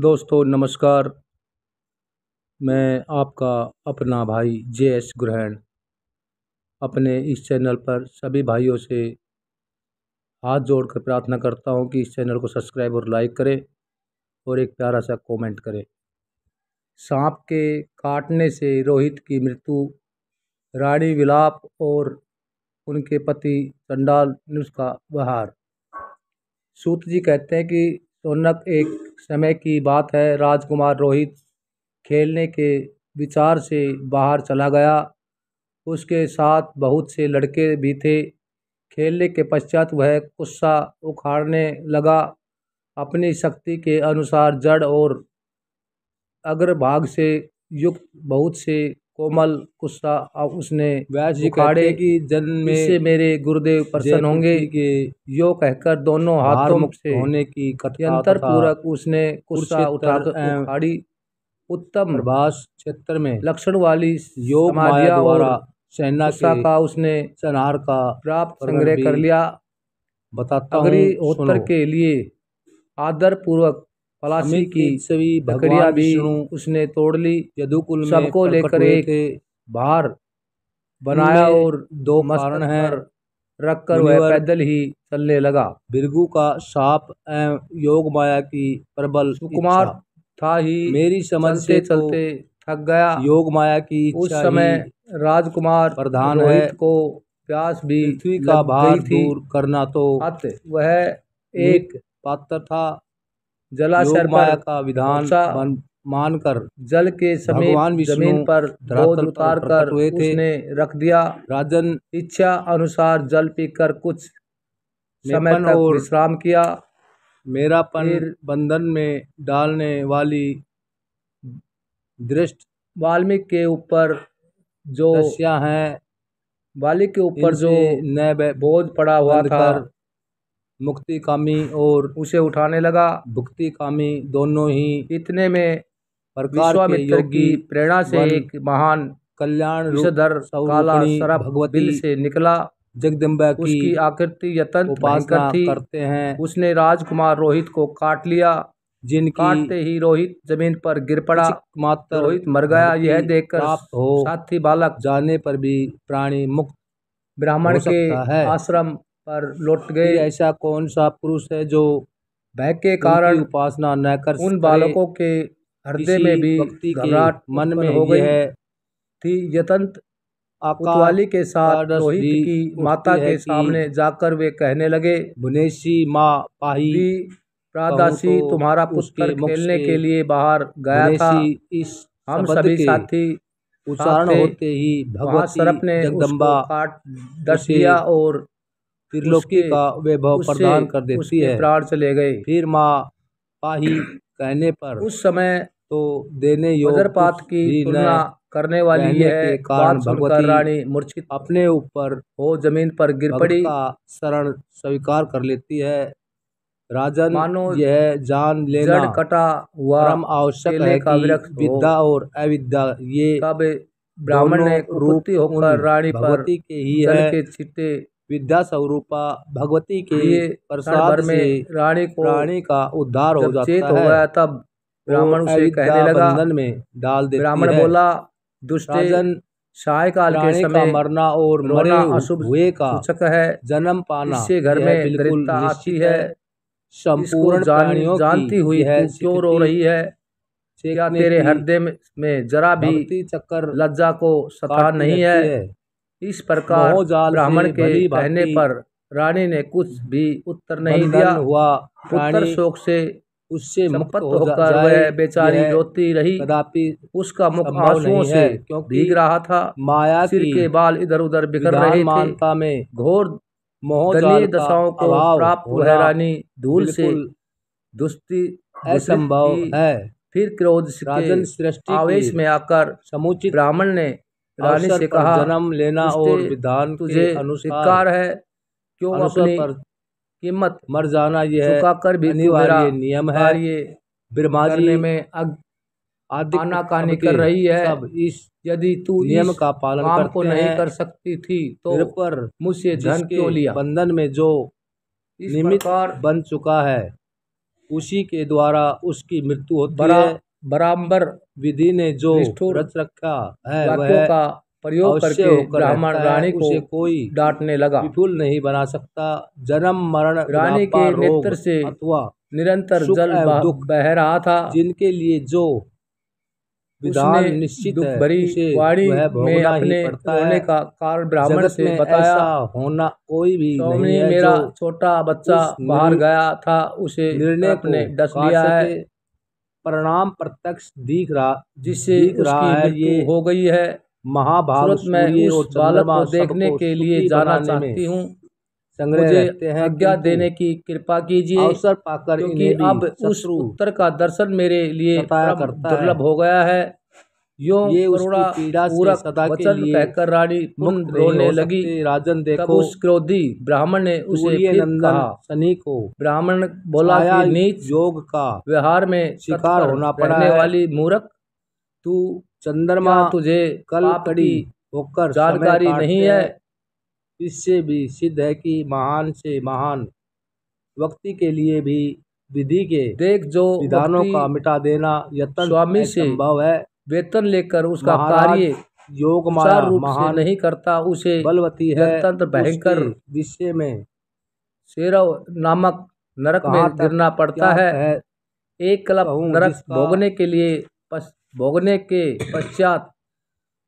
दोस्तों नमस्कार। मैं आपका अपना भाई JS ग्रहण अपने इस चैनल पर सभी भाइयों से हाथ जोड़कर प्रार्थना करता हूं कि इस चैनल को सब्सक्राइब और लाइक करें और एक प्यारा सा कमेंट करें। सांप के काटने से रोहित की मृत्यु, रानी विलाप और उनके पति चंडाल नुस्खा बहार। सूत जी कहते हैं कि रौनक एक समय की बात है, राजकुमार रोहित खेलने के विचार से बाहर चला गया। उसके साथ बहुत से लड़के भी थे। खेलने के पश्चात वह कुस्सा उखाड़ने लगा। अपनी शक्ति के अनुसार जड़ और अग्रभाग से युक्त बहुत से कोमल कुस्सा उसने उखाड़े कि जन्म में इससे मेरे गुरुदेव प्रसन्न होंगे। यो कहकर दोनों हाथों से होने की यंत्र पूर्वक उसने कुस्सा उठाकर उखाड़ी। उत्तम प्रभास क्षेत्र में लक्षण वाली योग माया द्वारा सेना का उसने संहार का प्राप्त संग्रह कर लिया। बताता हूँ, अग्निहोत्र के लिए आदर पूर्वक पलाशी की सभी बकरियां भी उसने तोड़ ली। यदुकुल में सबको लेकर एक भार बनाया और दो कारण है रखकर वह पैदल ही चलने लगा। भृगु का साप एवं योग माया की प्रबल सुकुमार था ही मेरी समझ से चलते थक गया। योग माया की उस समय राजकुमार प्रधान है को प्यास भी पृथ्वी का भार दूर करना तो वह एक पात्र था। जलाशय माया का विधान मानकर जल के समीप जमीन पर बोझ उतार कर उसने रख दिया। राजन इच्छा अनुसार जल पीकर कुछ समय तक विश्राम किया। मेरापन बंधन में डालने वाली दृष्ट वाल्मीकि के ऊपर जो है, वाल्मीकि के ऊपर जो न बोझ पड़ा हुआ था, मुक्ति कामी और उसे उठाने लगा। भुक्ति कामी दोनों ही इतने में विश्वामित्र की प्रेरणा से एक महान कल्याण विषधर काला सर्प बिल से निकला। जगदम्बा की उसकी आकृति यतंत भयंकर थी। करते हैं उसने राजकुमार रोहित को काट लिया। काटते ही रोहित जमीन पर गिर पड़ा। मात्र रोहित मर गया। यह देखकर साथी बालक जाने पर भी प्राणी मुक्त ब्राह्मण के आश्रम पर लौट गए। ऐसा कौन सा पुरुष है जो भय के कारण उपासना न कर उन बालकों के हृदय में भी घबराहट मन में हो गई थी। यतंत कोतवाली के साथ रोहित की माता के सामने जाकर वे कहने लगे, भुनेशी माँ पाही प्रादासी तुम्हारा पुत्र खेलने के लिए बाहर गया था। इस हम सभी साथी उच्चारण होते ही भगवती सर्प ने जगदम्बा काट डस दिया और त्रिलोकी का वैभव प्रदान कर देती है। प्राण चले गए। फिर माँ पाही कहने पर उस समय तो देने वज्रपात की तुलना करने वाली यह बात सुनकर रानी मूर्छित अपने ऊपर हो जमीन पर गिर पड़ी। शरण स्वीकार कर लेती है। राजन मानो यह जान लेना जड़ कटा हुआ परम आवश्यक है कि विद्या और अविद्या ये कब ब्राह्मण ने रूप होकर रानी पर के ही है के छिटे विद्या स्वरूपा भगवती के प्रसाद से रानी का उद्धार हो जाता है। हो गया तब ब्राह्मण उसे कहने लगा बंधन में डाल देती ब्राह्मण है। बोला, दुष्टे सायकाल के समय मरना और मरे अशुभ हुए का सूचक है। जन्म पाना इससे घर में दरिद्रता आती है। संपूर्ण जानती हुई तू क्यों रो रही है? क्या तेरे हृदय में जरा भी चक्कर लज्जा को सता नहीं है? इस प्रकार ब्राह्मण के कहने पर रानी ने कुछ भी उत्तर नहीं दिया। हुआ पुत्र शोक से उससे मुक्त होकर वह बेचारी रोती रही। कदापि उसका मुख आंसुओं से भीग रहा था। माया सिर के बाल इधर उधर बिखर रहे थे। में घोर दलीय दशाओं को प्राप्त वह रानी धूल से दुष्टि असंभव है। फिर क्रोध के सृष्टि आवेश में आकर समुचित ब्राह्मण ने रानी से कहा, जन्म लेना और विधान तुझे अनुसार है, क्यों अपनी कीमत मर जाना यह चुकाकर भी अनिवार्य नियम है। ब्रह्मा जी में आनाकानी कर रही है। सब इस यदि तू नियम का पालन काम को नहीं कर सकती थी तो पर मुझसे धन क्यों लिया? बंधन में जो निमित्त बन चुका है उसी के द्वारा उसकी मृत्यु होती है। बराबर विधि ने जो रच रखा है वह का प्रयोग करके ब्राह्मण रानी को कोई डांटने लगा, विपुल नहीं बना सकता। जन्म मरण रानी के नेत्र से अथवा निरंतर जल दुख बह रहा था, जिनके लिए जो विधान निश्चित है उसे वाणी में अपने होने का कारण ब्राह्मण से बताया। होना कोई भी नहीं है। मेरा छोटा बच्चा बाहर गया था, उसे निर्णय अपने डस लिया है। परिणाम प्रत्यक्ष दिख रहा, जिससे उसकी मृत्यु हो गई है। महाभाग में उस बालक को देखने के लिए जाना चाहती हूँ। मुझे आज्ञा देने की कृपा कीजिए, अवसर पाकर क्योंकि अब उस पुत्र का दर्शन मेरे लिए दुर्लभ हो गया है। ये करुणा पूरा वचन कहकर रानी मुक्त रोने लगी। राजन देखो, तब उस क्रोधी ब्राह्मण ने उसे फिर कहा, शनि को ब्राह्मण बोला कि नीच योग का व्यवहार में शिकार होना पड़ने वाली मूर्ख, तू चंद्रमा तुझे कल कड़ी होकर जानकारी नहीं है। इससे भी सिद्ध है कि महान से महान व्यक्ति के लिए भी विधि के देख जो विधानों का मिटा देना यत्न स्वामी से संभव है, वेतन लेकर उसका कार्य योग माया रूप से नहीं करता, उसे बलवती है तंत्र भयंकर विषय में शेरव नामक नरक में गिरना पड़ता है। एक कल्प नरक भोगने के पश्चात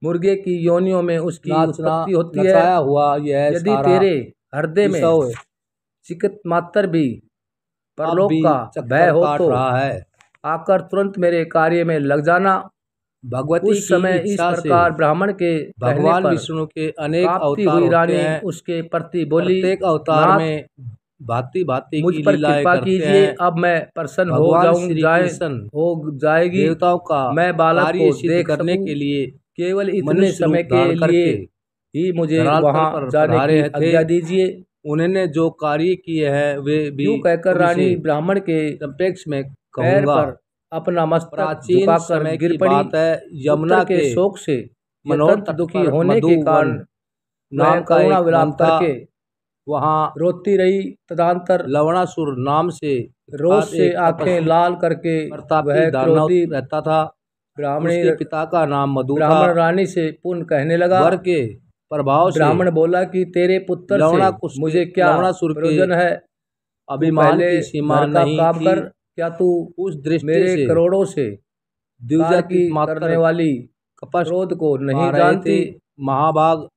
मुर्गे की योनियों में उसकी उत्पत्ति होती है। यदि तेरे हृदय में चिकित मात्र भी परलोक का भय हो तो आकर तुरंत मेरे कार्य में लग जाना। भगवती उस समय इस प्रकार ब्राह्मण के भगवान विष्णु के अनेक अवतार हुई रानी उसके प्रति बोली, प्रत्येक अवतार में भांति भांति मुझ पर कृपा कीजिए, अब मैं प्रसन्न हो जाएगी। देवताओं का मैं बालक को देख करने के लिए केवल इतने समय के लिए ही मुझे वहां जाने की आज्ञा दीजिए। उन्होंने जो कार्य किए हैं वे भी कहकर रानी ब्राह्मण के संपेक्ष में पैर पर अपना मस्तक झुकाकर गिर पड़ी। यमुना के शोक से मनोरथ दुखी होने के कारण नाम का विलाप करके वहां रोती रही। तदंतर लवणासुर नाम से रोज से आंखें लाल करके वह क्रोधी रहता था। ब्राह्मणी के पिता का नाम मधु था। ब्राह्मण रानी से पुनः कहने लगा, वर के प्रभाव से ब्राह्मण बोला कि तेरे पुत्र से मुझे क्या प्रयोजन है? अभिमान की सीमा नहीं थी। क्या तू उस दृष्टि मेरे करोड़ों से द्विजा की करने वाली क्रोध को नहीं जानती? महाभाग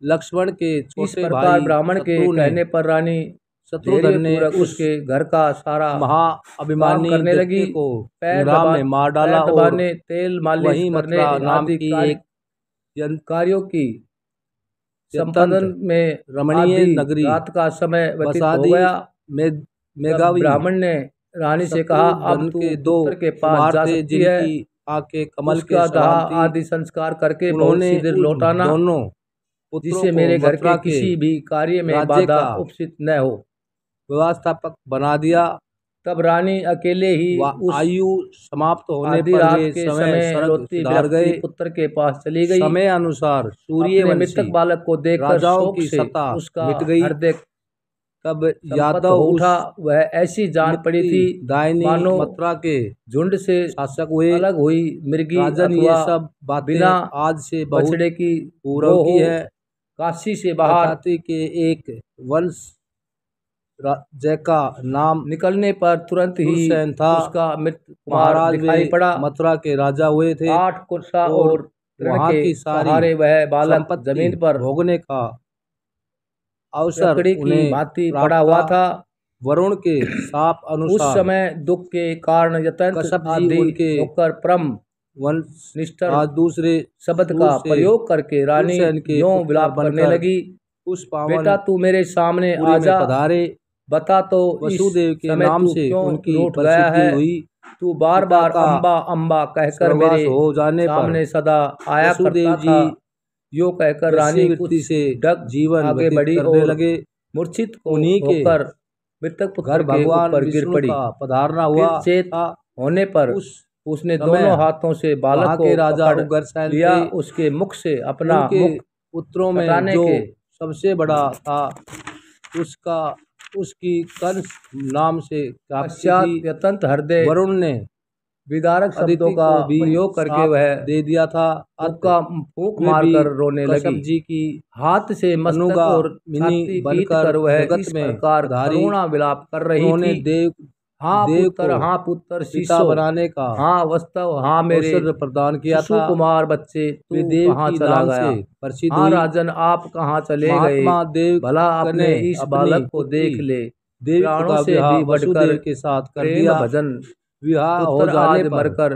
लक्ष्मण के छोटे भाई ब्राह्मण के कहने पर रानी शत्रुघ्न ने उसके घर का सारा महा अभिमानी करने लगी को पैर में मार डाला और तेल मालिश करने नाम की एक कार्यों की संपादन में रमणीय नगरी रात का समय व्यतीत हो गया। मेघावी ब्राह्मण ने रानी से कहा, अब तू पुत्र के पास जा सकती है, आके कमल के दाह आदि संस्कार करके उन्होंने लौटाना, जिससे मेरे घर के किसी भी कार्य में बाधा उपस्थित न हो। व्यवस्थापक बना दिया। तब रानी अकेले ही आयु समाप्त होने पर के समय रोती गए पुत्र के पास चली गई। समय अनुसार सूर्य मृतक बालक को देखकर शोक की सत्ता उसका मिट गई। तब यादव उठा, वह ऐसी जान पड़ी थी मानो मथुरा के झुंड से शासक हुए अलग हुई मृगी। राजन ये सब बातें आज से बछड़े की पूर्व की है। काशी से बाहर के एक वंश जय का नाम निकलने पर तुरंत ही था। उसका मृत महाराज दिखाई पड़ा। मथुरा के राजा हुए थे। 8 कुर्सा और वहाँ की सारी वह बालक जमीन पर भोगने का अवसर की भांति पड़ा हुआ था। वरुण के शाप अनुसार उस समय दुख के कारण यतन आदि होकर परम वंशनिष्ठ दूसरे शब्द का प्रयोग करके रानी यों विलाप करने लगी। उस बेटा तू मेरे सामने आजा, बता तो वसुदेव के नाम से उनकी प्रसिद्धि हुई। तू बार बार अम्बा अम्बा कहकर मेरे हो जाने सामने सदा आया करता था। यो कहकर रानी कुछ से डग जीवन आगे बढ़ी और लगे। मूर्छित होकर मृतक पुत्र भगवान पर गिर पड़ी। पधारना हुआ चेत होने पर उसने दोनों हाथों से बालक को पकड़ लिया। उसके मुख से अपना मुख पुत्रों में जो सबसे बड़ा था उसका उसकी कंस नाम से यतंत हृदय वरुण ने विदारक शब्दों का प्रयोग करके वह दे दिया था। उसका फूंक मारकर रोने लगी। जी की हाथ से मस्तक और छाती बनकर वह इस प्रकार करुणा विलाप कर रही थी। देव हाँ पुत्र पिता बनाने का हाँ वास्तव हाँ मेरे प्रदान किया था। कुमार बच्चे तू कहाँ चला गया? हाँ राजन आप कहाँ चले गए? देव भला अपने इस बालक को देख ले। प्राणों से भी बढ़कर के साथ कर दिया भजन। विवाह हो जाने मरकर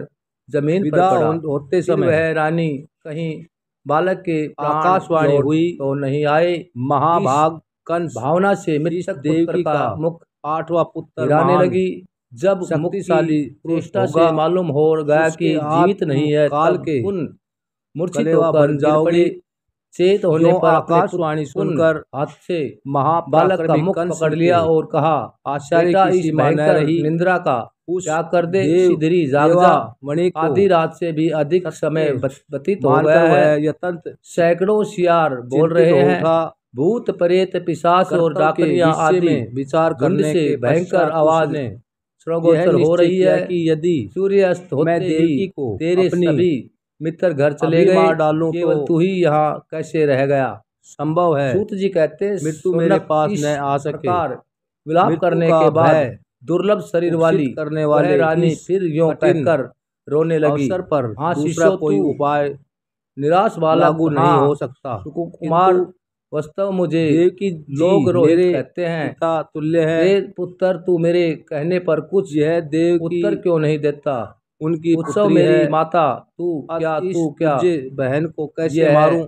जमीन पर होते समय वह रानी कहीं बालक के आकाशवाणी हुई तो नहीं आए। महाभाग कंस भावना से मृतक देवकी का मुख 8वां पुत्र गिराने लगी। जब शक्तिशाली चेष्टा से मालूम हो गया कि जीवित नहीं है, काल के मूर्छित होकर जाओगे। चेत होने पर आकाशवाणी सुनकर हाथ से महाबालक का मुख पकड़ लिया और कहा, आचार्य की भयंकर निंद्रा का क्या कर दे, सिद्धि जाग जा। आधी रात से भी अधिक समय व्यतीत हो गया है। सैकड़ों सियार बोल रहे हैं। भूत प्रेत पिशाच और डाकनियां आदि विचार करने से भयंकर आवाज श्रवगोचर हो रही है कि यदि सूर्यास्त होते ही तेरे सभी मित्र घर चले गए, डालूं केवल तू ही यहाँ कैसे रह गया? संभव है। सूत जी कहते हैं मृत्यु मेरे पास न आ सके। विलाप करने के बाद दुर्लभ शरीर वाली करने वाले रानी फिर यों कहकर रोने लगी। अवसर पर दूसरा कोई उपाय निराश वाला लागू नहीं हो सकता। कुमार वास्तव मुझे देव की लोग रोहित कहते हैं पिता तुल्य है। पुत्र तू मेरे कहने पर कुछ यह देव उत्तर क्यों नहीं देता? उनकी उत्सव मेरी माता तू क्या बहन को कैसे मारूं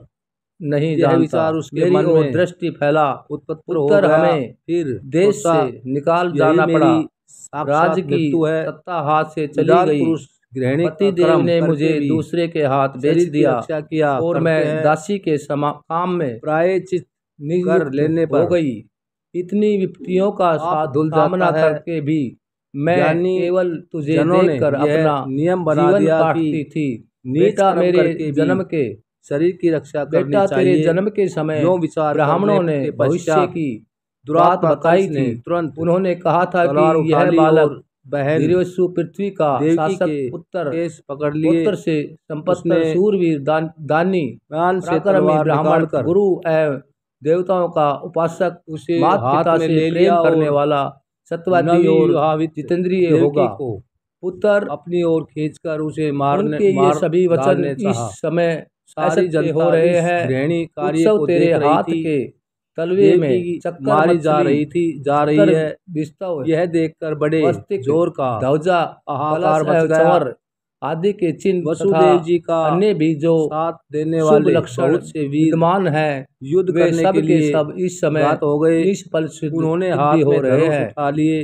नहीं जानता। विचार उसके मन में दृष्टि फैला। उत्तर हमें फिर देश से निकाल जाना पड़ा। राज की सत्ता हाथ से चली गई। पति देव ने मुझे दूसरे के हाथ बेच दिया और मैं दासी के काम में प्रायश्चित कर लेने पर हो गई। इतनी विपत्तियों का सामना करके भी मैं केवल तुझे देखकर अपना नियम बना दिया थी। बेटा मेरे जन्म के शरीर की रक्षा करनी चाहिए। तेरे जन्म के समय ब्राह्मणों ने भविष्य की बात बताई थी। तुरंत उन्होंने कहा था कि यह बालक बहन वीरवसु पृथ्वी का शासक पुत्र पकड़ लिए। पुत्र से संपत्ति सूरवीर दानी पराक्रमी ब्राह्मण गुरु एवं देवताओं का उपासक उसे माता से प्रेम करने वाला सत्यवादी और जितेंद्रिय होगा। पुत्र अपनी ओर खींचकर उसे मारने ये सभी वचन इस समय सारी जनता हो रहे हैं। उत्सव तेरे हाथ के तलवे में चक्कर मारी जा रही है। यह देखकर बड़े जोर का ध्वजा हाहाकार आदि के चिन्ह वसुदेव जी का अन्य भी जो साथ देने वाले लक्षण से विद्यमान है युद्ध करने के लिए सब इस समय हो गए। उन्होंने हाथ हो रहे हैं उठा लिए।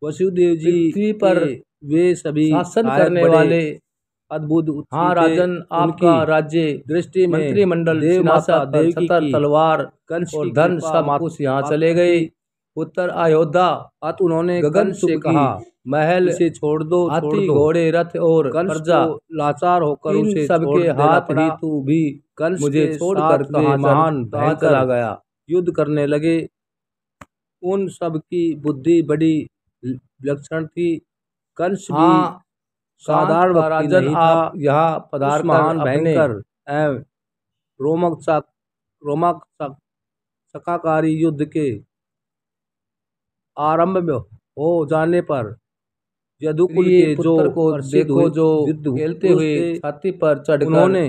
वसुदेव जी पृथ्वी पर वे सभी शासन करने वाले अद्भुत। हाँ राजन आपका राज्य दृष्टि में मंत्रिमंडल देव की तलवार और धन सब कुछ यहाँ चले गए। उत्तर अयोध्या अत उन्होंने गगन से कहा महल से छोड़ दो, हाथी घोड़े रथ और प्रजा लाचार होकर उसे सबके हाथ ही तू भी मुझे छोड़कर कहाँ महान भयंकर चला गया। युद्ध करने लगे। उन सब की बुद्धि बड़ी विलक्षण थी। कंस भी साधारण राजन आप यहाँ पदार्थ महान भयंकर एवं रोमक सकाकारी युद्ध के आरंभ में हो जाने पर यदुकुल के जो को देखो जो खेलते हुए छाती पर चढ़कर उन्होंने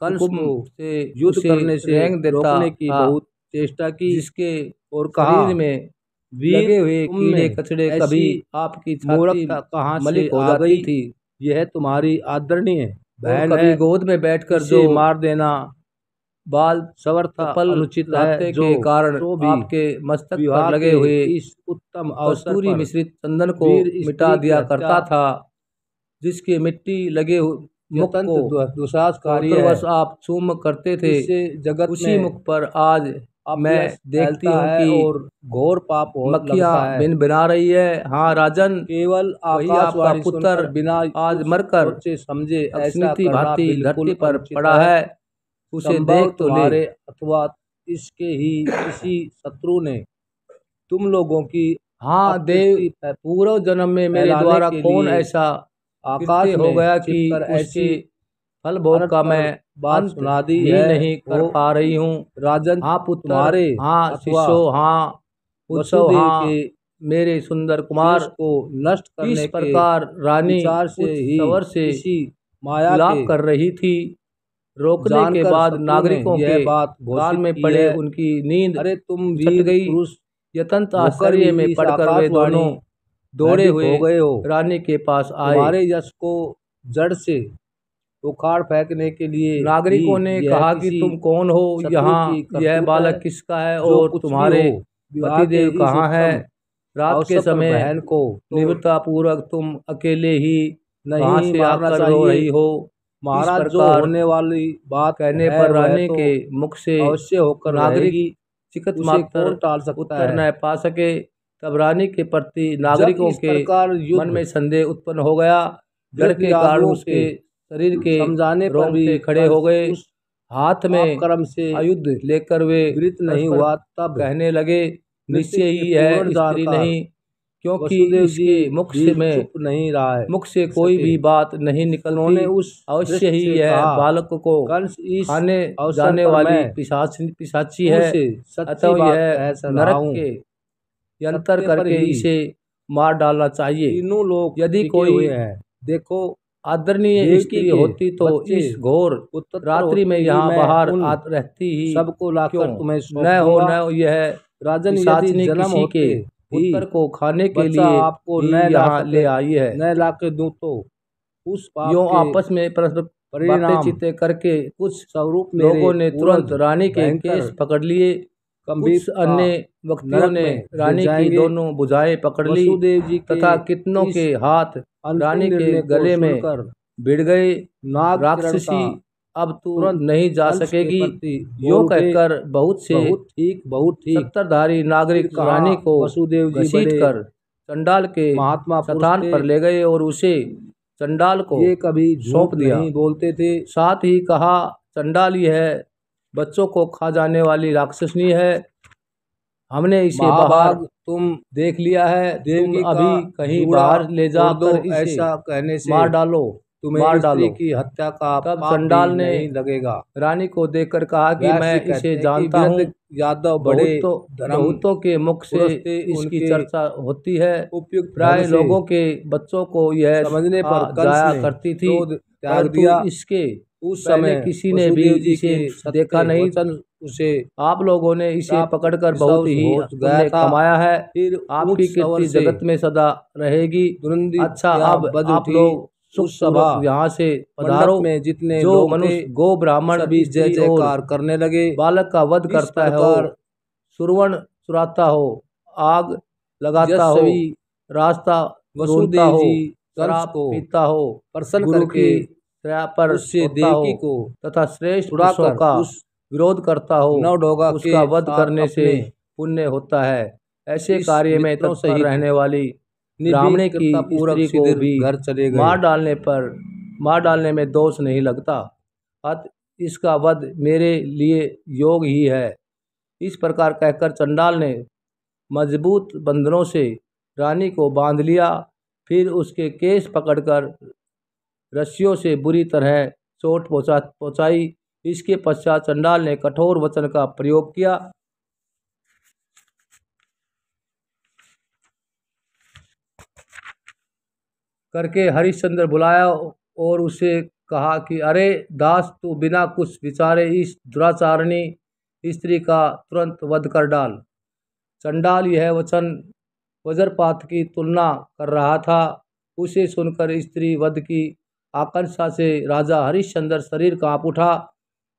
कंस से युद्ध करने से रोकने की बहुत चेष्टा की। जिसके और कहा में लगे हुए कीड़े कचड़े कभी आपकी छाती कहाँ से आ गई थी? यह तुम्हारी आदरणीय बहन है। गोद में बैठकर जो मार देना बाल सवर्थ अनुचित है जो के कारण आपके मस्तक पर लगे हुए इस उत्तम कस्तूरी मिश्रित चंदन को मिटा दिया करता था। जिसके मिट्टी लगे मुख को दुशासकारी आप चूम करते थे। जगत उसी मुख पर आज मैं देखती हूँ कि और घोर पाप मक्खियाँ बिन बिना रही है। हाँ राजन केवल आपका पुत्र बिना आज मरकर समझे ऐसा भांति धरती पर पड़ा है। उसे देख तो ले अथवा इसके ही किसी शत्रु ने तुम लोगों की हाँ देव, पूर्व जन्म में मेरे द्वारा कौन ऐसा आकाश हो गया कि उसके फल भोग का मैं बात सुना दी ही है नहीं कर पा रही हूँ। राजन, हाँ पुत्र, तुम्हारे हाँ शिष्यो, हाँ उत्सव, हाँ मेरे सुंदर कुमार को नष्ट करने इस प्रकार रानी विचार से ही सवर से इसी माया विलाप कर रही थी। रोकने के बाद नागरिकों के कान में पड़े उनकी नींद अरे तुम छट गई। पुरुष यतंत आश्चर्य में पड़कर वे दोनों दौड़े हुए हो गए हो। रानी के पास आए। तुम्हारे यश को जड़ से उखाड़ फेंकने के लिए नागरिकों ने कहा कि तुम कौन हो, यहाँ यह बालक किसका है और तुम्हारे पतिदेव कहाँ है? रात के समय बहन को निवृत्ता पूर्वक तुम अकेले ही कहाँ से आकर रो रही हो? महाराज, जो होने वाली बात कहने पर रानी के मुख से अवश्य होकर नागरिक चिकत मात्र उत्तर न पा सके। तब रानी के प्रति नागरिकों के मन में संदेह उत्पन्न हो गया। डर के कारण उसके शरीर के रोंगटे खड़े हो गए। हाथ में क्रम से आयुध लेकर वे नहीं हुआ, तब कहने लगे, निश्चय ही है स्त्री नहीं, क्योंकि इसके मुख से में नहीं रहा है, मुख से कोई भी बात नहीं निकलती। अवश्य ही यह बालक को खाने जाने वाली पिशाची है। अतः यह नरक के यंत्र करके इसे मार डालना चाहिए। तीनों लोग यदि कोई देखो आदरणीय स्त्री होती तो इस घोर रात्रि में यहाँ बाहर रहती ही सबको लाकर तुम्हें न हो यह राजन किसी के पुत्र को खाने के लिए आपको यहाँ ले आई है। न लाके दूं तो उस यो आपस में बातें चितें करके कुछ स्वरूप लोगों ने तुरंत रानी के केस पकड़ लिए। कुछ अन्य व्यक्तियों ने रानी की दोनों भुजाएं पकड़ ली तथा कितनों के हाथ रानी के गले में भिड़ गए। राक्षसी, अब तू नहीं जा सकेगी, यो कहकर बहुत ठीक 70धारी नागरिक रानी को घसीट कर चंडाल के स्थान पर ले गए और उसे चंडाल को कभी सौंप दिया। बोलते थे। साथ ही कहा, चंडाल यह बच्चों को खा जाने वाली राक्षसनी है। हमने इसे बाहर तुम देख लिया है। तुम अभी कहीं बाहर ले जाकर इसे ऐसा कहने से मार डालो, मार डालो की हत्या का तब चंडाल ने लगेगा। रानी को देखकर कहा कि मैं इसे जानता हूँ। यादव बड़े बहुतों के मुख से इसकी चर्चा होती है। प्राय लोगों के बच्चों को यह समझने पर जाया करती थी, परंतु इसके उस समय किसी ने भी इसे देखा नहीं। उसे आप लोगों ने इसे पकड़कर बहुत ही कमाया है। फिर आपकी कीर्ति जगत में सदा रहेगी। अच्छा, अब आप लोग सुख यहाँ से पधारो। में जितने जो मनुष्य गो ब्राह्मण भी जय जयकार करने लगे, बालक का वध करता है, सुरवण चुराता हो, आग लगाता हो, रास्ता ढूंढता हो, शराब पीता हो, प्रसन्न करके पर उससे देवकी को तथा श्रेष्ठ पुरुषों का विरोध करता हो, उसका वध करने से पुण्य होता है। ऐसे कार्य में तत्पर रहने वाली ब्राह्मणी की स्त्री को भी घर चले गए। मार डालने में दोष नहीं लगता। अतः इसका वध मेरे लिए योग ही है। इस प्रकार कहकर चंडाल ने मजबूत बंधनों से रानी को बांध लिया। फिर उसके केस पकड़कर रस्सियों से बुरी तरह चोट पहुंचाई। इसके पश्चात चंडाल ने कठोर वचन का प्रयोग किया। करके हरिश्चंद्र बुलाया और उसे कहा कि अरे दास, तू बिना कुछ विचारे इस दुराचारणी स्त्री का तुरंत वध कर डाल। चंडाल यह वचन वज्रपात की तुलना कर रहा था। उसे सुनकर स्त्री वध की आकांक्षा से राजा हरिश्चंद्र शरीर कांप उठा।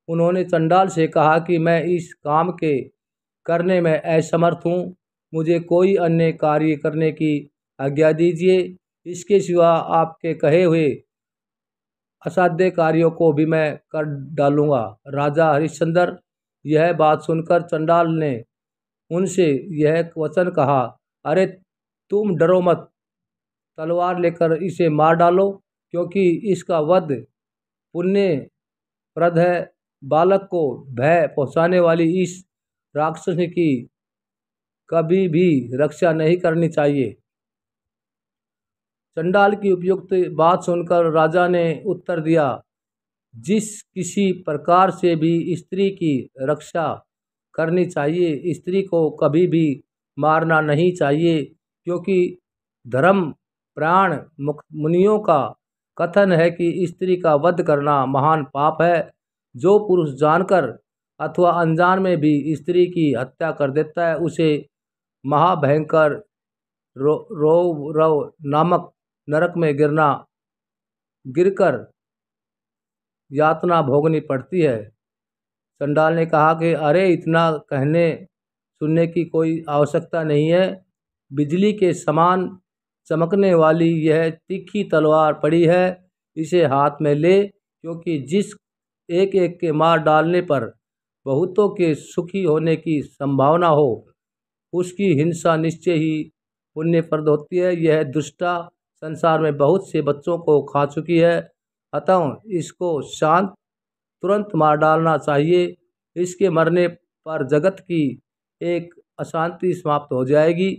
उन्होंने चंडाल से कहा कि मैं इस काम के करने में असमर्थ हूँ, मुझे कोई अन्य कार्य करने की आज्ञा दीजिए। इसके सिवा आपके कहे हुए असाध्य कार्यों को भी मैं कर डालूंगा। राजा हरिश्चंद्र यह बात सुनकर चंडाल ने उनसे यह वचन कहा, अरे तुम डरो मत, तलवार लेकर इसे मार डालो, क्योंकि इसका वध पुण्यप्रद है। बालक को भय पहुँचाने वाली इस राक्षसी की कभी भी रक्षा नहीं करनी चाहिए। चंडाल की उपयुक्त बात सुनकर राजा ने उत्तर दिया, जिस किसी प्रकार से भी स्त्री की रक्षा करनी चाहिए। स्त्री को कभी भी मारना नहीं चाहिए, क्योंकि धर्म प्राण मुनियों का कथन है कि स्त्री का वध करना महान पाप है। जो पुरुष जानकर अथवा अनजान में भी स्त्री की हत्या कर देता है, उसे महाभयंकर रौरव नामक नरक में गिरकर यातना भोगनी पड़ती है। चंडाल ने कहा कि अरे, इतना कहने सुनने की कोई आवश्यकता नहीं है। बिजली के समान चमकने वाली यह तीखी तलवार पड़ी है, इसे हाथ में ले, क्योंकि जिस एक एक के मार डालने पर बहुतों के सुखी होने की संभावना हो, उसकी हिंसा निश्चय ही पुण्यप्रद होती है। यह दुष्टा संसार में बहुत से बच्चों को खा चुकी है, अतः इसको शांत तुरंत मार डालना चाहिए। इसके मरने पर जगत की एक अशांति समाप्त हो जाएगी।